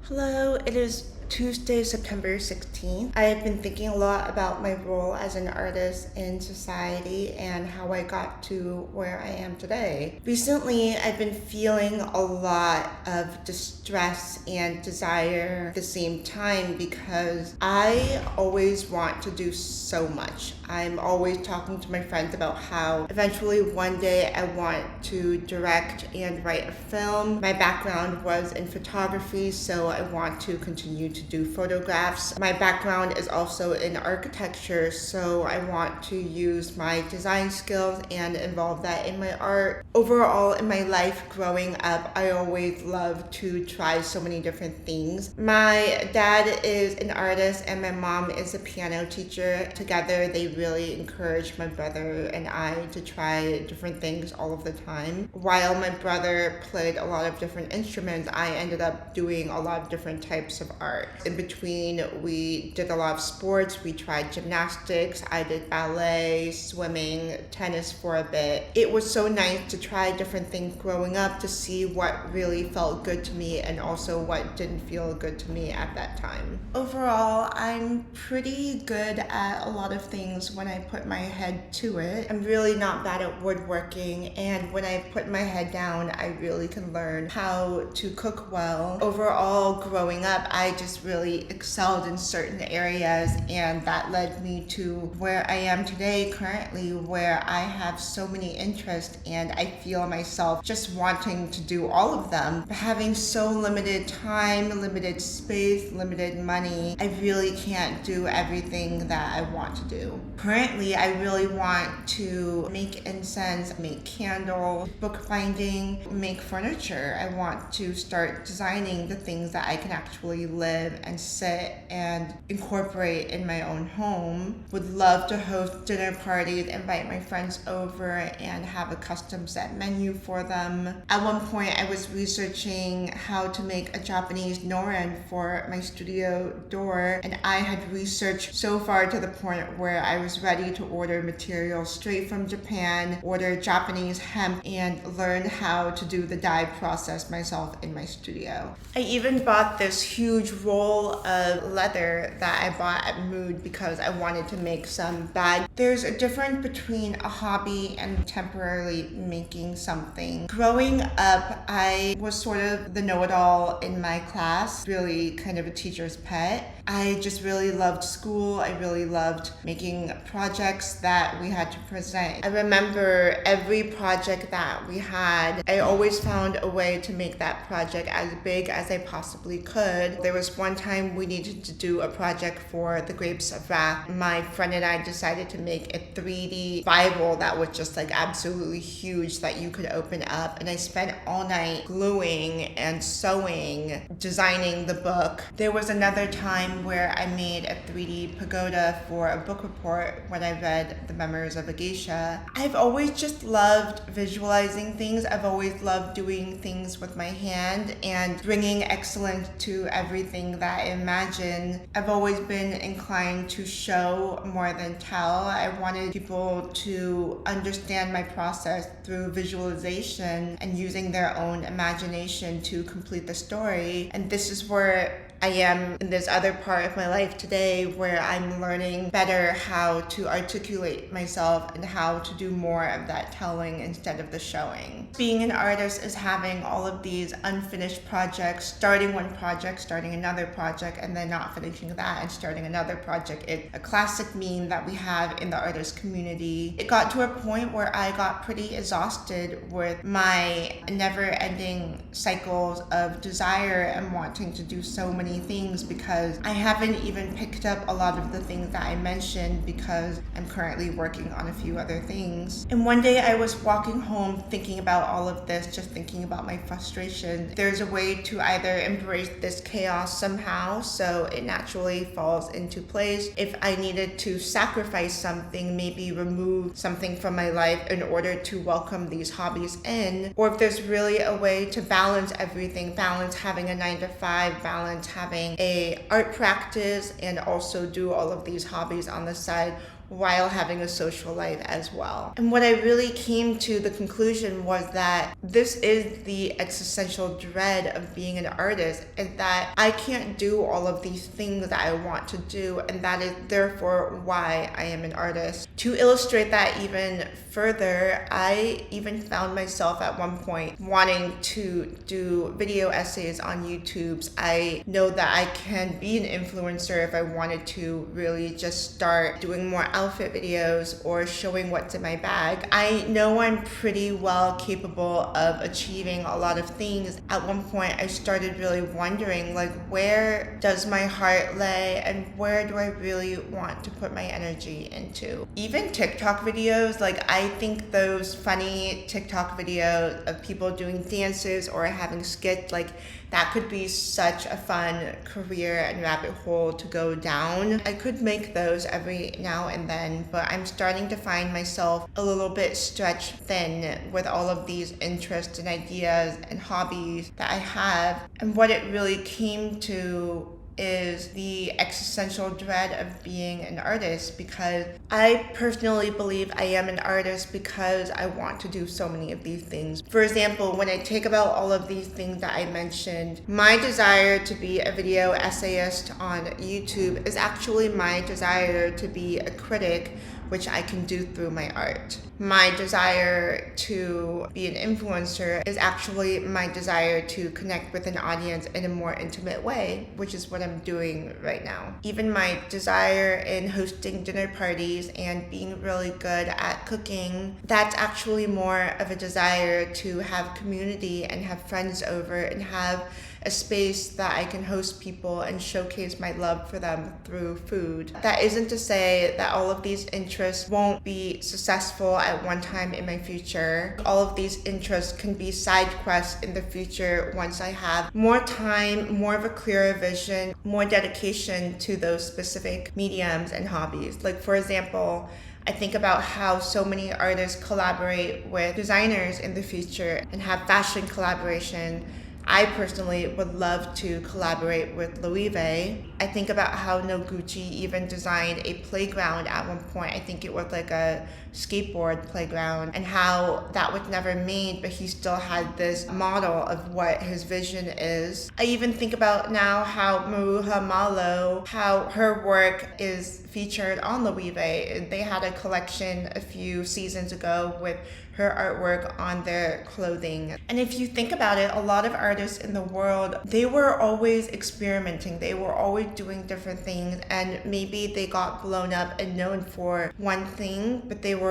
Hello, it is Tuesday, September 16th. I have been thinking a lot about my role as an artist in society and how I got to where I am today. Recently, I've been feeling a lot of distress and desire at the same time because I always want to do so much. I'm always talking to my friends about how eventually one day I want to direct and write a film. My background was in photography, so I want to continue to do photographs. My background is also in architecture, so I want to use my design skills and involve that in my art. Overall, in my life growing up, I always loved to try so many different things. My dad is an artist and my mom is a piano teacher. Together, they really encouraged my brother and I to try different things all of the time. While my brother played a lot of different instruments, I ended up doing a lot of different types of art. In between, we did a lot of sports. We tried gymnastics. I did ballet, swimming, tennis for a bit. It was so nice to try different things growing up to see what really felt good to me and also what didn't feel good to me at that time. Overall, I'm pretty good at a lot of things when I put my head to it. I'm really not bad at woodworking, and when I put my head down, I really can learn how to cook well. Overall, growing up, I just really excelled in certain areas, and that led me to where I am today currently, where I have so many interests and I feel myself just wanting to do all of them. But having so limited time, limited space, limited money, I really can't do everything that I want to do. Currently, I really want to make incense, make candles, bookbinding, make furniture. I want to start designing the things that I can actually live and sit and incorporate in my own home. Would love to host dinner parties, invite my friends over and have a custom set menu for them. At one point, I was researching how to make a Japanese noren for my studio door, and I had researched so far to the point where I was ready to order materials straight from Japan, order Japanese hemp, and learn how to do the dye process myself in my studio. I even bought this huge roll of leather that I bought at Mood because I wanted to make some bags. There's a difference between a hobby and temporarily making something. Growing up, I was sort of the know-it-all in my class, really kind of a teacher's pet. I just really loved school. I really loved making projects that we had to present. I remember every project that we had, I always found a way to make that project as big as I possibly could. There was one time we needed to do a project for the Grapes of Wrath. My friend and I decided to make a 3D Bible that was just like absolutely huge that you could open up. And I spent all night gluing and sewing, designing the book. There was another time where I made a 3D pagoda for a book report when I read The Memoirs of a Geisha. I've always just loved visualizing things. I've always loved doing things with my hand and bringing excellence to everything that I imagine. I've always been inclined to show more than tell. I wanted people to understand my process through visualization and using their own imagination to complete the story. And this is where I am in this other part of my life today where I'm learning better how to articulate myself and how to do more of that telling instead of the showing. Being an artist is having all of these unfinished projects, starting one project, starting another project, and then not finishing that and starting another project. It's a classic meme that we have in the artist community. It got to a point where I got pretty exhausted with my never-ending cycles of desire and wanting to do so many things because I haven't even picked up a lot of the things that I mentioned because I'm currently working on a few other things. And one day I was walking home thinking about all of this, just thinking about my frustration. There's a way to either embrace this chaos somehow so it naturally falls into place. If I needed to sacrifice something, maybe remove something from my life in order to welcome these hobbies in, or if there's really a way to balance everything, balance having a 9-to-5, balance having a art practice and also do all of these hobbies on the side, while having a social life as well. And what I really came to the conclusion was that this is the existential dread of being an artist, and that I can't do all of these things that I want to do, and that is therefore why I am an artist. To illustrate that even further, I even found myself at one point wanting to do video essays on YouTube. I know that I can be an influencer if I wanted to really just start doing more outfit videos or showing what's in my bag. I know I'm pretty well capable of achieving a lot of things. At one point, I started really wondering, like, where does my heart lay and where do I really want to put my energy into? Even TikTok videos, like, I think those funny TikTok videos of people doing dances or having skits, like, that could be such a fun career and rabbit hole to go down. I could make those every now and then, but I'm starting to find myself a little bit stretched thin with all of these interests and ideas and hobbies that I have. And what it really came to is the existential dread of being an artist, because I personally believe I am an artist because I want to do so many of these things. For example, when I take about all of these things that I mentioned, my desire to be a video essayist on YouTube is actually my desire to be a critic, which I can do through my art. My desire to be an influencer is actually my desire to connect with an audience in a more intimate way, which is what I'm doing right now. Even my desire in hosting dinner parties and being really good at cooking, that's actually more of a desire to have community and have friends over and have a space that I can host people and showcase my love for them through food. That isn't to say that all of these interests won't be successful at one time in my future. All of these interests can be side quests in the future once I have more time, more of a clearer vision, more dedication to those specific mediums and hobbies. Like, for example, I think about how so many artists collaborate with designers in the future and have fashion collaboration. I personally would love to collaborate with Louise. I think about how Noguchi even designed a playground at one point. I think it was like a skateboard playground, and how that was never made, but he still had this model of what his vision is. I even think about now how Maruha Malo, how her work is featured on Louise. They had a collection a few seasons ago with her artwork on their clothing. And if you think about it, a lot of artists in the world, they were always experimenting. They were always doing different things, and maybe they got blown up and known for one thing, but they were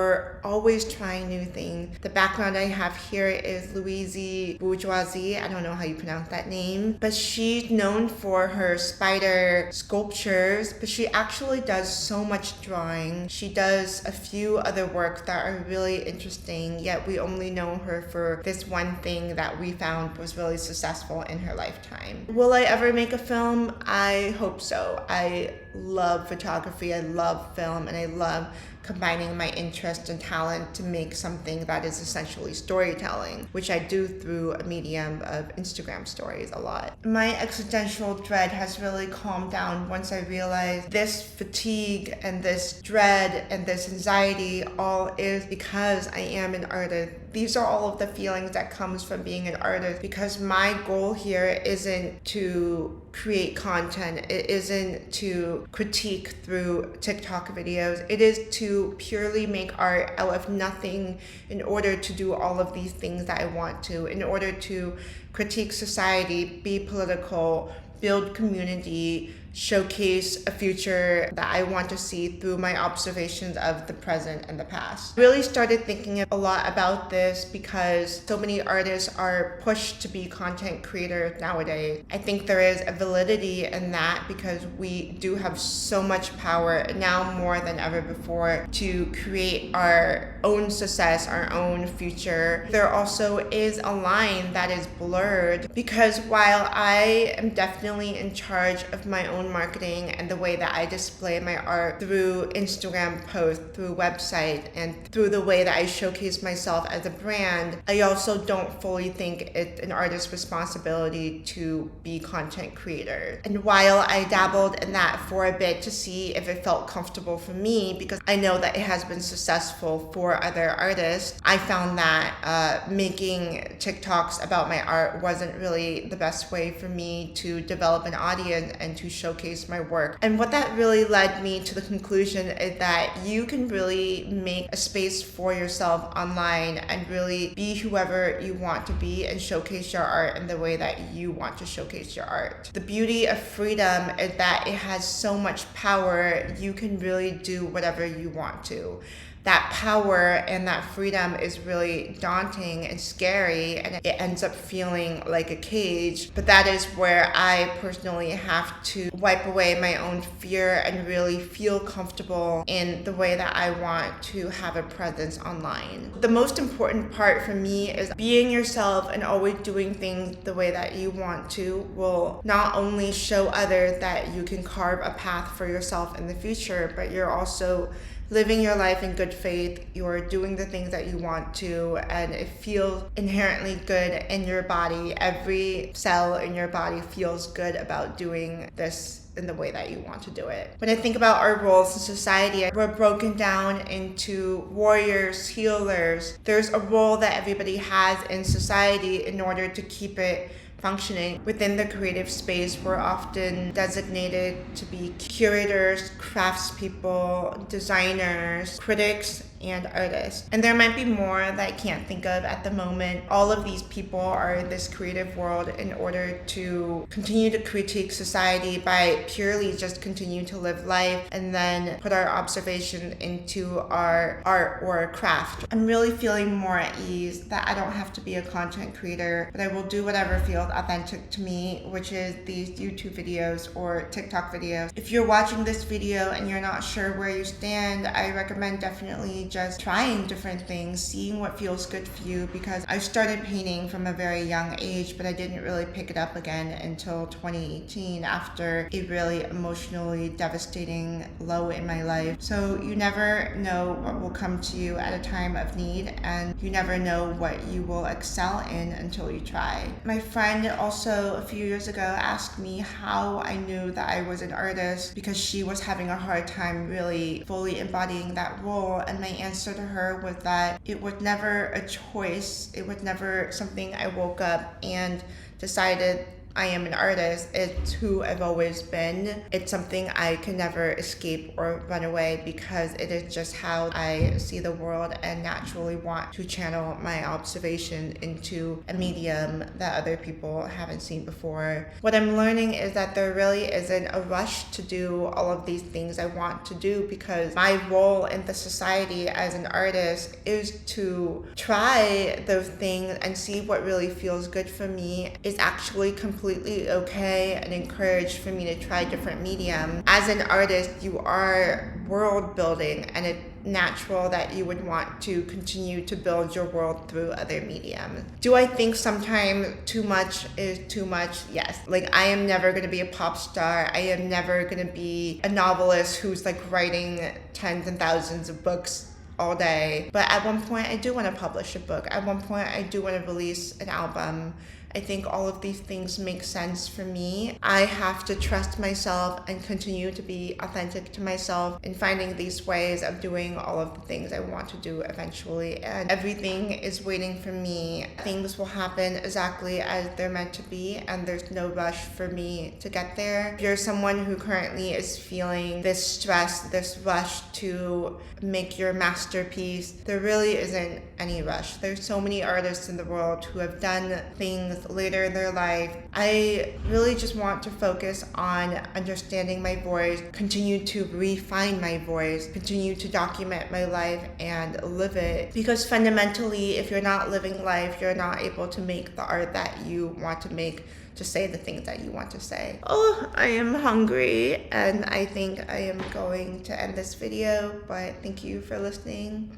always trying new things. The background I have here is Louise Bourgeois. I don't know how you pronounce that name, but she's known for her spider sculptures, but she actually does so much drawing. She does a few other works that are really interesting, yet we only know her for this one thing that we found was really successful in her lifetime. Will I ever make a film? I hope so. I love photography, I love film, and I love combining my interest and talent to make something that is essentially storytelling, which I do through a medium of Instagram stories a lot. My existential dread has really calmed down once I realized this fatigue and this dread and this anxiety all is because I am an artist. These are all of the feelings that comes from being an artist, because my goal here isn't to create content. It isn't to critique through TikTok videos. It is to purely make art out of nothing in order to do all of these things that I want to, in order to critique society, be political, build community, showcase a future that I want to see through my observations of the present and the past. Really started thinking a lot about this because so many artists are pushed to be content creators nowadays. I think there is a validity in that because we do have so much power now more than ever before to create our own success, our own future. There also is a line that is blurred because while I am definitely definitely in charge of my own marketing and the way that I display my art through Instagram posts, through website, and through the way that I showcase myself as a brand. I also don't fully think it's an artist's responsibility to be content creator. And while I dabbled in that for a bit to see if it felt comfortable for me, because I know that it has been successful for other artists, I found that making TikToks about my art wasn't really the best way for me to develop an audience and to showcase my work. And what that really led me to the conclusion is that you can really make a space for yourself online and really be whoever you want to be and showcase your art in the way that you want to showcase your art. The beauty of freedom is that it has so much power. You can really do whatever you want to. That power and that freedom is really daunting and scary, and it ends up feeling like a cage. But that is where I personally have to wipe away my own fear and really feel comfortable in the way that I want to have a presence online. The most important part for me is being yourself and always doing things the way that you want to will not only show others that you can carve a path for yourself in the future, but you're also living your life in good faith. You're doing the things that you want to, and it feels inherently good in your body. Every cell in your body feels good about doing this in the way that you want to do it. When I think about our roles in society, we're broken down into warriors, healers. There's a role that everybody has in society in order to keep it functioning. Within the creative space, we're often designated to be curators, craftspeople, designers, critics, and artists. And there might be more that I can't think of at the moment. All of these people are in this creative world in order to continue to critique society by purely just continue to live life and then put our observation into our art or craft. I'm really feeling more at ease that I don't have to be a content creator, but I will do whatever feels authentic to me, which is these YouTube videos or TikTok videos. If you're watching this video and you're not sure where you stand, I recommend definitely just trying different things, seeing what feels good for you, because I started painting from a very young age, but I didn't really pick it up again until 2018 after a really emotionally devastating low in my life. So you never know what will come to you at a time of need, and you never know what you will excel in until you try. My friend also a few years ago asked me how I knew that I was an artist because she was having a hard time really fully embodying that role, and my answer to her was that it was never a choice. It was never something I woke up and decided I am an artist. It's who I've always been. It's something I can never escape or run away, because it is just how I see the world and naturally want to channel my observation into a medium that other people haven't seen before. What I'm learning is that there really isn't a rush to do all of these things I want to do, because my role in the society as an artist is to try those things and see what really feels good for me. Is actually completely okay and encouraged for me to try different mediums. As an artist, you are world building, and it's natural that you would want to continue to build your world through other mediums. Do I think sometimes too much is too much? Yes. Like, I am never going to be a pop star. I am never going to be a novelist who's like writing tens and thousands of books all day. But at one point, I do want to publish a book. At one point, I do want to release an album. I think all of these things make sense for me. I have to trust myself and continue to be authentic to myself in finding these ways of doing all of the things I want to do eventually. And everything is waiting for me. Things will happen exactly as they're meant to be, and there's no rush for me to get there. If you're someone who currently is feeling this stress, this rush to make your masterpiece, there really isn't any rush. There's so many artists in the world who have done things later in their life. I really just want to focus on understanding my voice, continue to refine my voice, continue to document my life and live it. Because fundamentally, if you're not living life, you're not able to make the art that you want to make, to say the things that you want to say. Oh, I am hungry, and I think I am going to end this video, but thank you for listening.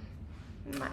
Mwah.